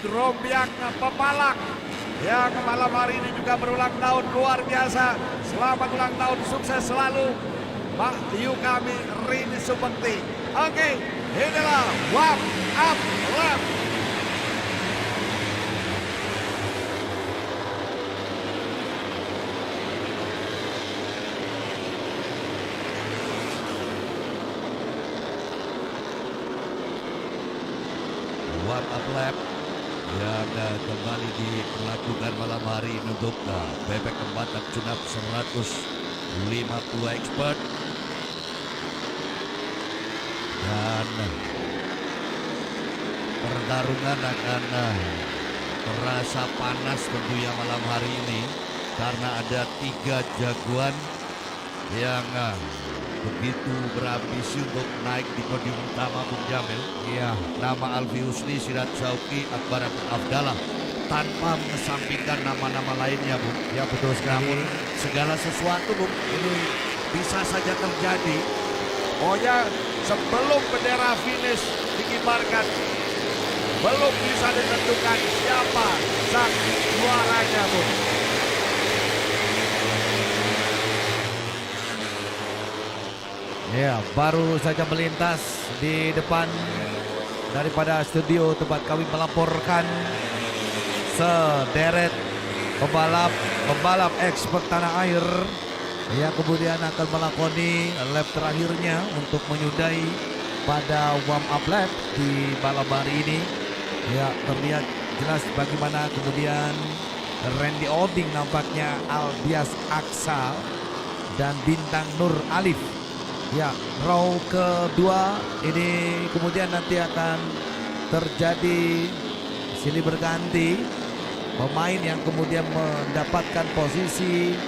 Drombiang Pemalang yang malam hari ini juga berulang tahun luar biasa. Selamat ulang tahun, sukses selalu Mbak Yu kami Rini Subekti. Oke, inilah warm up lap. Warm up lap yang kembali dilakukan malam hari ini untuk bebek kembatan Cunap 150 expert, dan pertarungan akan terasa panas tentunya malam hari ini karena ada 3 jagoan yang begitu berambisi untuk naik di podium utama, Bung Jamil. Iya. Nama Alfi Husni, Sirat Sauki, Akbar Abdallah, tanpa mengesampingkan nama-nama lainnya, Bung. Ya betul sekali. Segala sesuatu, Bung, ini bisa saja terjadi. Oh ya, sebelum bendera finish dikibarkan, belum bisa ditentukan siapa sang juaranya, Bung. Ya, baru saja melintas di depan daripada studio tempat kami melaporkan sederet pembalap expert tanah air yang kemudian akan melakoni lap terakhirnya untuk menyudahi pada warm up lap di malam hari ini. Ya, terlihat jelas bagaimana kemudian Randy Oding nampaknya, Albias Aksa dan Bintang Nur Alif. Ya, row kedua ini kemudian nanti akan terjadi silih berganti pemain yang kemudian mendapatkan posisi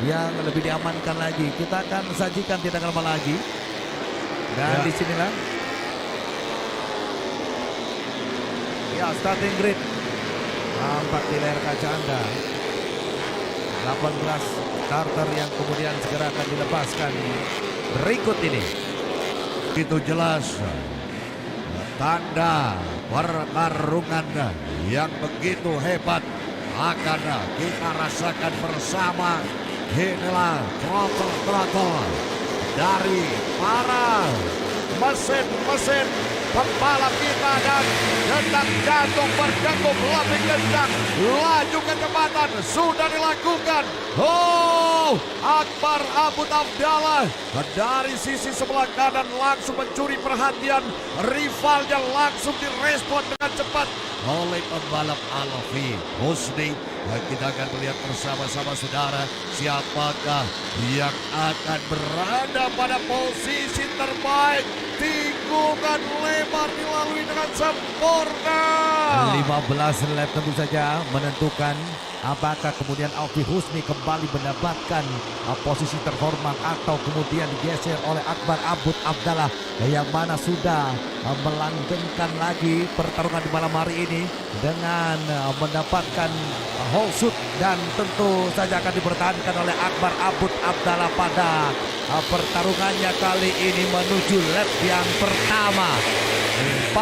yang lebih diamankan lagi. Kita akan sajikan tidak lama lagi. Dan disinilah ya starting grid nampak di layar kaca Anda. 18 starter yang kemudian segera akan dilepaskan berikut ini. Itu jelas tanda pertarungan yang begitu hebat akan kita rasakan bersama. Inilah throttle dari para Mesin pembalap kita, dan hendak jantung berdegup lebih kencang. Laju kecepatan sudah dilakukan. Oh, Akbar Abud Abdallah dari sisi sebelah kanan langsung mencuri perhatian rivalnya, langsung direspon dengan cepat oleh pembalap Alfi Husni. Kita akan melihat bersama-sama saudara siapakah yang akan berada pada posisi terbaik. Tikungan lebar dilalui dengan sempurna. 15 lap tentu saja menentukan apakah kemudian Alfi Husni kembali mendapatkan posisi terhormat atau kemudian digeser oleh Akbar Abud Abdallah yang mana sudah melanggengkan lagi pertarungan di malam hari ini dengan mendapatkan whole shoot, dan tentu saja akan dipertahankan oleh Akbar Abud Abdallah pada pertarungannya kali ini menuju lap yang pertama. 14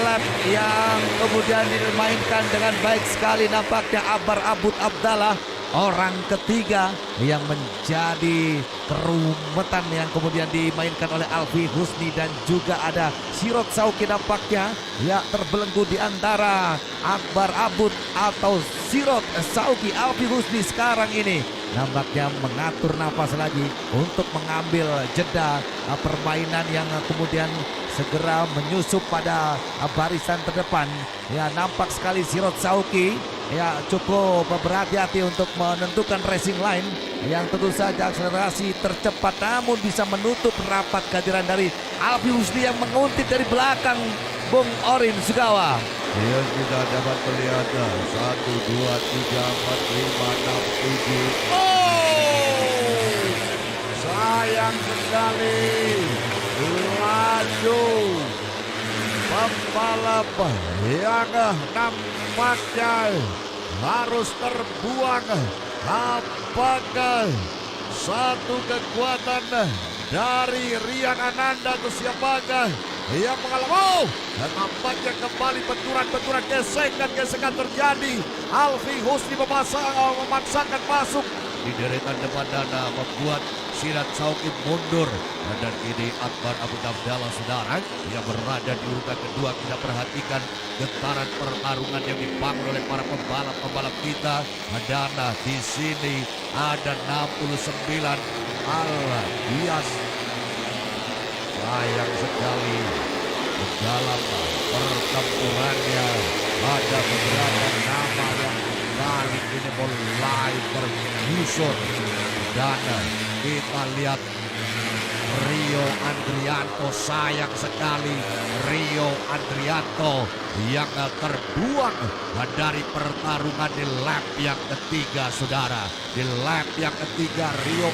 lap yang kemudian dimainkan dengan baik sekali nampaknya. Akbar Abud Abdallah orang ketiga yang menjadi kerumetan yang kemudian dimainkan oleh Alfi Husni, dan juga ada Sirot Sauki nampaknya ya terbelenggu di antara Akbar Abud atau Sirot Sauki. Alfi Husni sekarang ini nampaknya mengatur nafas lagi untuk mengambil jeda permainan yang kemudian segera menyusup pada barisan terdepan. Ya, nampak sekali Sirot Sauki ya cukup berhati-hati untuk menentukan racing line yang tentu saja akselerasi tercepat, namun bisa menutup rapat kehadiran dari Alfi Husni yang menguntit dari belakang Bung Orin Sugawa. Yang kita dapat melihat 1, 2, 3, 4, 5, 6, 7. Oh, sayang sekali. Laju pembalap yang nampaknya harus terbuang. Apakah satu kekuatan dari Rian Ananda atau siapakah yang mengalami. Dan nampaknya kembali benturan-benturan gesekan terjadi. Alfi Husni memaksakan masuk Di deretan depan Dana membuat Sirat Sauki mundur. Dan ini Akbar Abu Abdallah saudara yang berada di urutan kedua. Kita perhatikan getaran pertarungan yang dibangun oleh para pembalap kita. Dana di sini ada 69 Al-Dias. Sayang sekali dalam pertempurannya ada beberapa nama yang kali ini mulai tergusur. Dan kita lihat Rio Andrianto, sayang sekali Rio Andrianto yang terbuang dari pertarungan di lap yang ketiga saudara. Di lap yang ketiga Rio,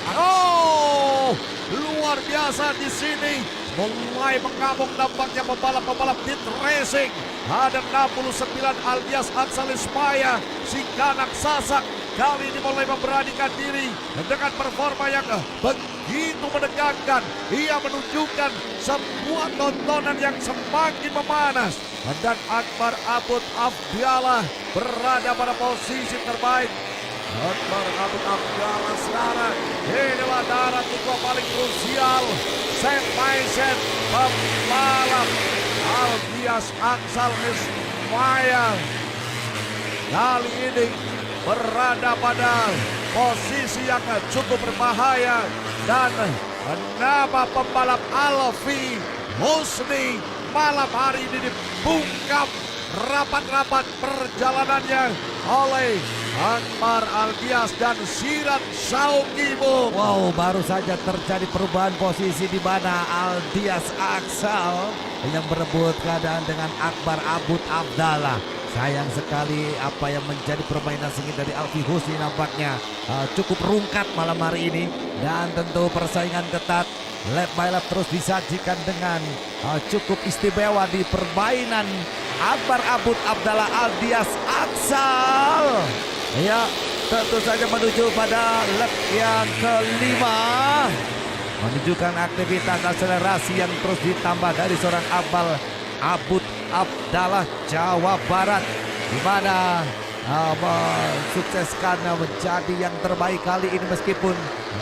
luar biasa di sini. Mulai mengamuk nampaknya pembalap pit racing. Ada 69 Aldias Aksal Ismaya, si kanak sasak kali ini mulai memberanikan diri dengan performa yang begitu menegangkan. Ia menunjukkan sebuah tontonan yang semakin memanas. Dan Akbar Abu Abdallah berada pada posisi terbaik. Akbar Abu Abdallah sekarang inilah darah tiga paling krusial. Set by set pembalap Aldias Aksal Ismaya kali ini berada pada posisi yang cukup berbahaya. Dan nama pembalap Alfi Husni malam hari ini dibungkam rapat-rapat perjalanannya oleh Akbar Aldias dan Sirat Sauki. Wow, baru saja terjadi perubahan posisi di mana Aldias Aksal yang berebut keadaan dengan Akbar Abu Abdallah. Sayang sekali apa yang menjadi permainan sengit dari Alfi Husni nampaknya cukup rungkat malam hari ini. Dan tentu persaingan ketat, lap by lap terus disajikan dengan cukup istimewa di permainan Akbar Abu Abdallah Aldias Aksal. Ya, tentu saja menuju pada lap yang kelima. Menunjukkan aktivitas akselerasi yang terus ditambah dari seorang Abu Abdallah Jawa Barat, di mana mensukseskan menjadi yang terbaik kali ini meskipun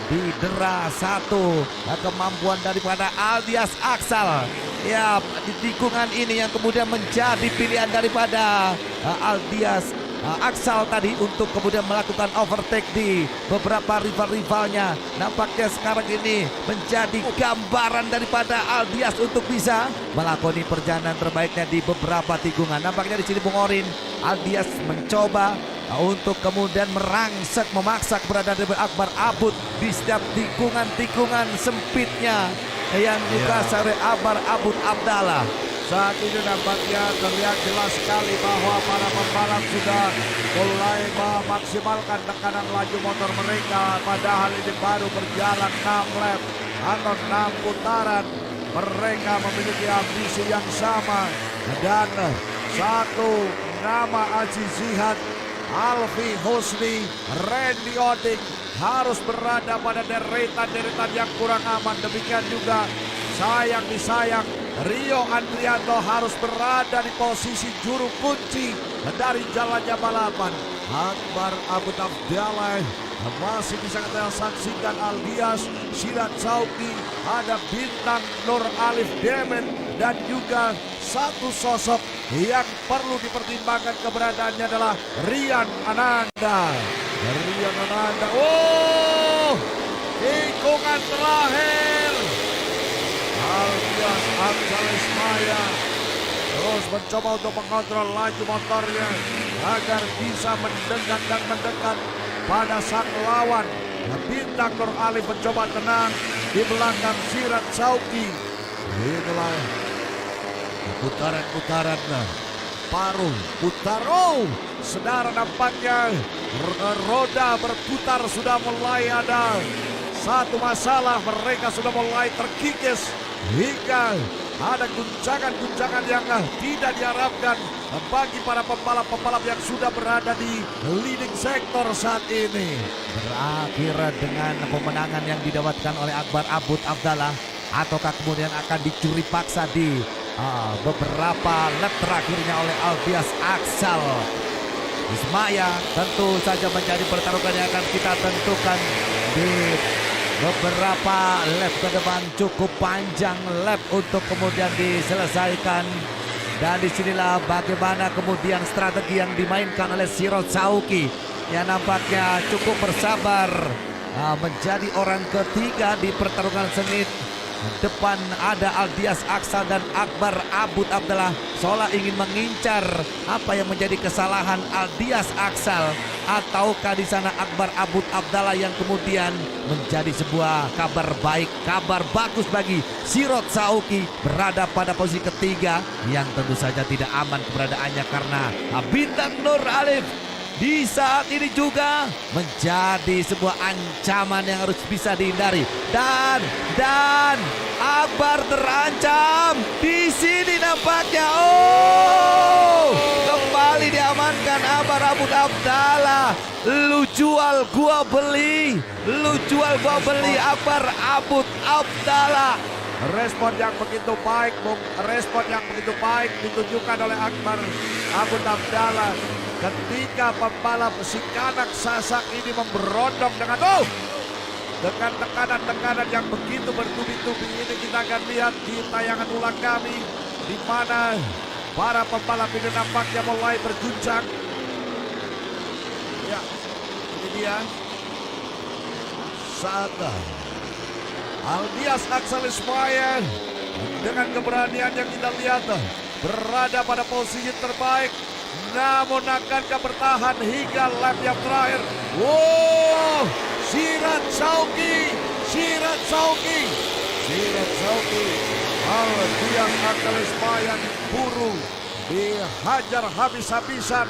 didera satu kemampuan daripada Aldias Aksal. Ya, di tikungan ini yang kemudian menjadi pilihan daripada Aldias Aksal tadi untuk kemudian melakukan overtake di beberapa rival-rivalnya. Nampaknya sekarang ini menjadi gambaran daripada Aldias untuk bisa melakoni perjalanan terbaiknya di beberapa tikungan. Nampaknya di sini Bung Orin, Aldias mencoba untuk kemudian merangsek, memaksa keberadaan dari Akbar Abud di setiap tikungan-tikungan sempitnya yang dikuasai oleh Akbar Abu Abdallah. Saat ini nampaknya terlihat jelas sekali bahwa para pembalap sudah mulai memaksimalkan tekanan laju motor mereka. Padahal ini baru berjalan 6 lap atau 6 putaran. Mereka memiliki ambisi yang sama. Dan satu nama Aziz Zihad, Alfi Husni, Randy Oding harus berada pada deretan-deretan yang kurang aman. Demikian juga sayang disayang Rio Andrianto harus berada di posisi juru kunci dari jalannya balapan. Akbar Abu Abdallah masih bisa kita saksikan Aldias, Sirat Sauki, ada bintang Nur Alif Demet, dan juga satu sosok yang perlu dipertimbangkan keberadaannya adalah Rian Ananda. Rian Ananda, tikungan terakhir. Aldias Aksal Ismaya terus mencoba untuk mengontrol laju motornya agar bisa mendekat pada sang lawan. Bintang Nur Alif mencoba tenang di belakang Sirat Sauki. Inilah putaran-putaran paruh putar. Saudara, nampaknya roda berputar sudah mulai ada satu masalah. Mereka sudah mulai terkikis hingga ada guncangan-guncangan yang tidak diharapkan bagi para pembalap-pembalap yang sudah berada di leading sektor saat ini. Berakhir dengan pemenangan yang didapatkan oleh Akbar Abu Abdallah, ataukah kemudian akan dicuri paksa di beberapa lap terakhirnya oleh Albias Aksal. Ismaya tentu saja menjadi pertarungan yang akan kita tentukan di beberapa lap ke depan. Cukup panjang lap untuk kemudian diselesaikan. Dan disinilah bagaimana kemudian strategi yang dimainkan oleh Sirot Sauki yang nampaknya cukup bersabar menjadi orang ketiga di pertarungan sengit. Depan ada Aldias Aksal dan Akbar Abud Abdallah. Seolah ingin mengincar apa yang menjadi kesalahan Aldias Aksal, ataukah di sana Akbar Abud Abdallah yang kemudian menjadi sebuah kabar baik, kabar bagus bagi Sirot Sauki berada pada posisi ketiga yang tentu saja tidak aman keberadaannya karena Bintang Nur Alif di saat ini juga menjadi sebuah ancaman yang harus bisa dihindari. Dan Akbar terancam. Di sini nampaknya kembali diamankan Akbar Abud Abdallah. Lu jual gua beli. Lu jual gua beli Akbar Abud Abdallah. Respon yang begitu baik, Bung. Respon yang begitu baik ditunjukkan oleh Akbar Abud Abdallah ketika pembalap si Kanak Sasak ini memberondong dengan tekanan-tekanan yang begitu bertubi-tubi. Ini kita akan lihat di tayangan ulang kami di mana para pembalap ini nampaknya mulai berguncang. Ya, ini dia saat Aldias Aksal Ismaya dengan keberanian yang kita lihat berada pada posisi terbaik, namun akankah bertahan hingga lap yang terakhir? Wow, Sirot Sauki, Aldias Aksal Ismaya diburu, dihajar habis-habisan.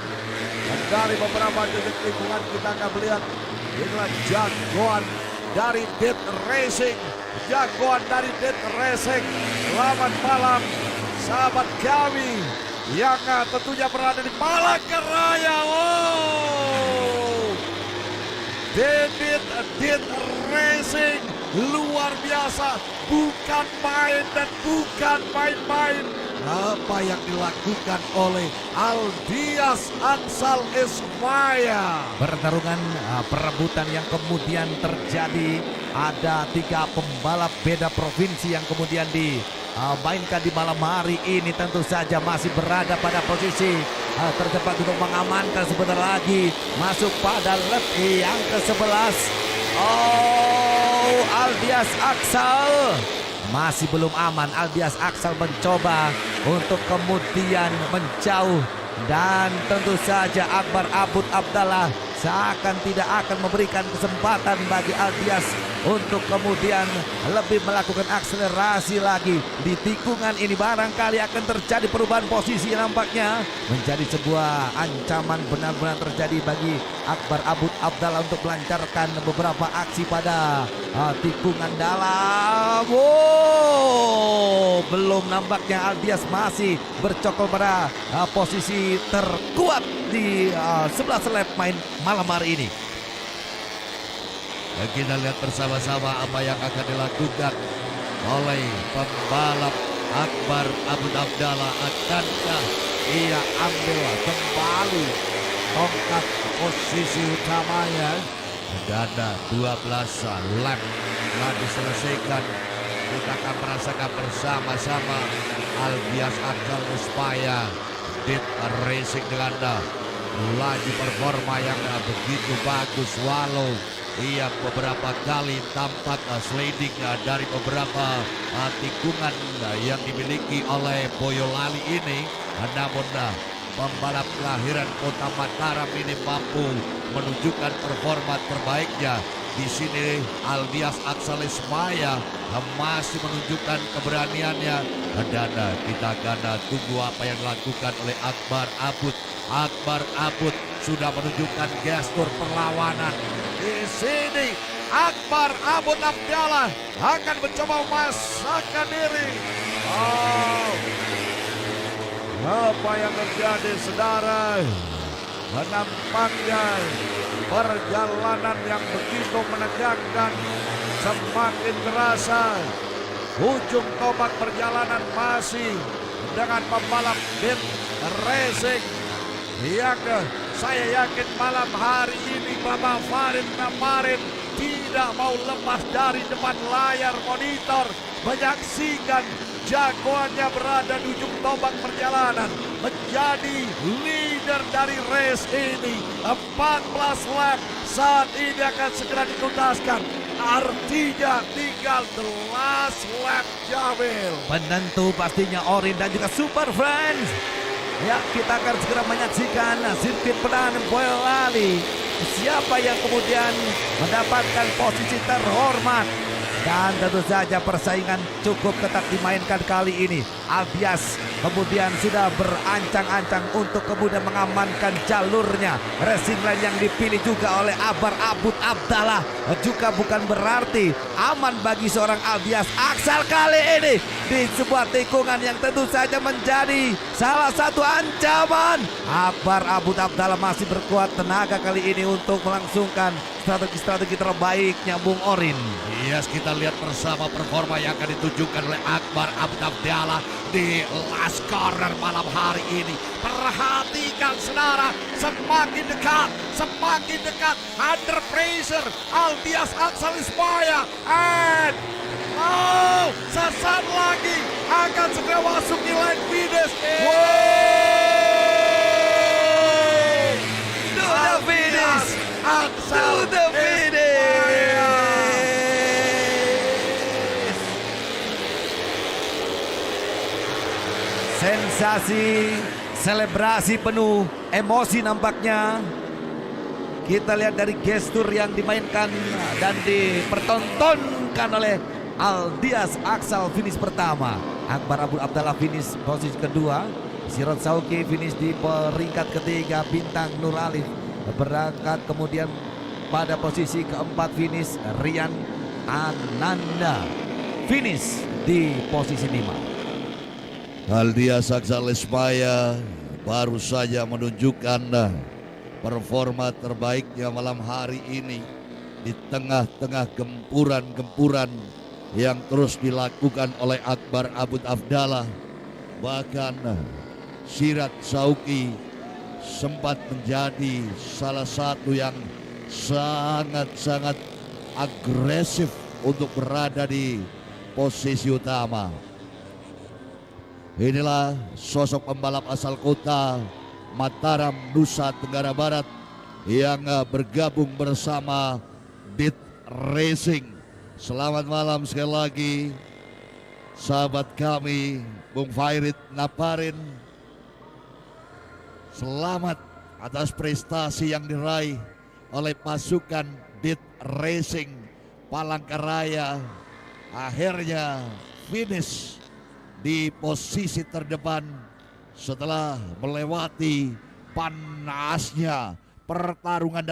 Dan dari beberapa titik tikungan kita akan melihat inilah jagoan dari Dead Racing. Selamat malam sahabat kami yang tentunya berada di Palangkaraya. Dead Racing luar biasa, bukan main dan bukan main-main. Apa yang dilakukan oleh Aldias Aksal Ismaya. Pertarungan perebutan yang kemudian terjadi. Ada 3 pembalap beda provinsi yang kemudian dimainkan di malam hari ini. Tentu saja masih berada pada posisi terdepan untuk mengamankan sebentar lagi masuk pada lap yang ke-11. Aldias Aksal masih belum aman. Aldias Aksal mencoba untuk kemudian menjauh. Dan tentu saja Akbar Abud Abdallah seakan tidak akan memberikan kesempatan bagi Aldias untuk kemudian lebih melakukan akselerasi lagi. Di tikungan ini barangkali akan terjadi perubahan posisi yang nampaknya menjadi sebuah ancaman benar-benar terjadi bagi Akbar Abud Abdallah untuk melancarkan beberapa aksi pada tikungan dalam. Belum nampaknya Aldias masih bercokol pada posisi terkuat di 11 lap main malam hari ini. Dan kita lihat bersama-sama apa yang akan dilakukan oleh pembalap Akbar Abud Abdallah. Akankah ia ambil kembali tongkat posisi utamanya? Dan 12 lap telah diselesaikan. Kita akan merasakan bersama-sama Aldias Aksal Ismaya Dead Racing dengan laju performa yang begitu bagus, walau ia beberapa kali tampak sliding dari beberapa tikungan yang dimiliki oleh Boyolali ini. Namun pembalap kelahiran Kota Mataram ini mampu menunjukkan performa terbaiknya. Di sini Aldias Aksal Ismaya masih menunjukkan keberaniannya. Dan kita akan tunggu apa yang dilakukan oleh Akbar Abud. Akbar Abud sudah menunjukkan gestur perlawanan. Di sini Akbar Abud Abdallah akan mencoba memasakkan diri. Apa yang terjadi, saudara? Menampaknya perjalanan yang begitu menegangkan semakin terasa. Ujung tombak perjalanan masih dengan pembalap Dit Racing yang saya yakin malam hari ini Bapak Farid Namarin tidak mau lepas dari depan layar monitor menyaksikan jagoannya berada di ujung tombak perjalanan menjadi leader dari race ini. 14 lap saat ini akan segera dituntaskan, artinya tinggal 11 lap, Jamil. Penentu pastinya Orin dan juga Super Friends. Ya, kita akan segera menyaksikan sirkuit penanganan Boyolali. Siapa yang kemudian mendapatkan posisi terhormat. Dan tentu saja persaingan cukup ketat dimainkan kali ini. Albias kemudian sudah berancang-ancang untuk kemudian mengamankan jalurnya. Racing line yang dipilih juga oleh Akbar Abud Abdallah juga bukan berarti aman bagi seorang Albias Aksal kali ini di sebuah tikungan yang tentu saja menjadi salah satu ancaman. Akbar Abud Abdallah masih berkuat tenaga kali ini untuk melangsungkan strategi-strategi terbaiknya Bung Orin. Yes, kita lihat bersama performa yang akan ditunjukkan oleh Akbar Abud Abdallah di last corner malam hari ini. Perhatikan saudara, semakin dekat under pressure Albias Aksal Ismaya, and sesaat lagi akan segera masuk di line finish. To the finish, Aksal to the finish. Sensasi, selebrasi penuh emosi nampaknya. Kita lihat dari gestur yang dimainkan dan dipertontonkan oleh Albias Aksal finish pertama. Akbar Abud Abdallah finish posisi kedua. Sirot Sauki finish di peringkat ketiga. Bintang Nur Alif berangkat kemudian pada posisi keempat finish. Rian Ananda finish di posisi 5. Albias Aksal Ismaya baru saja menunjukkan performa terbaiknya malam hari ini di tengah-tengah gempuran-gempuran yang terus dilakukan oleh Akbar Abud Abdallah. Bahkan Sirot Sauki sempat menjadi salah satu yang sangat-sangat agresif untuk berada di posisi utama. Inilah sosok pembalap asal kota Mataram, Nusa Tenggara Barat yang bergabung bersama Dit Racing. Selamat malam sekali lagi sahabat kami Bung Farid Namarin. Selamat atas prestasi yang diraih oleh pasukan Dit Racing Palangkaraya. Akhirnya finish di posisi terdepan setelah melewati panasnya pertarungan dan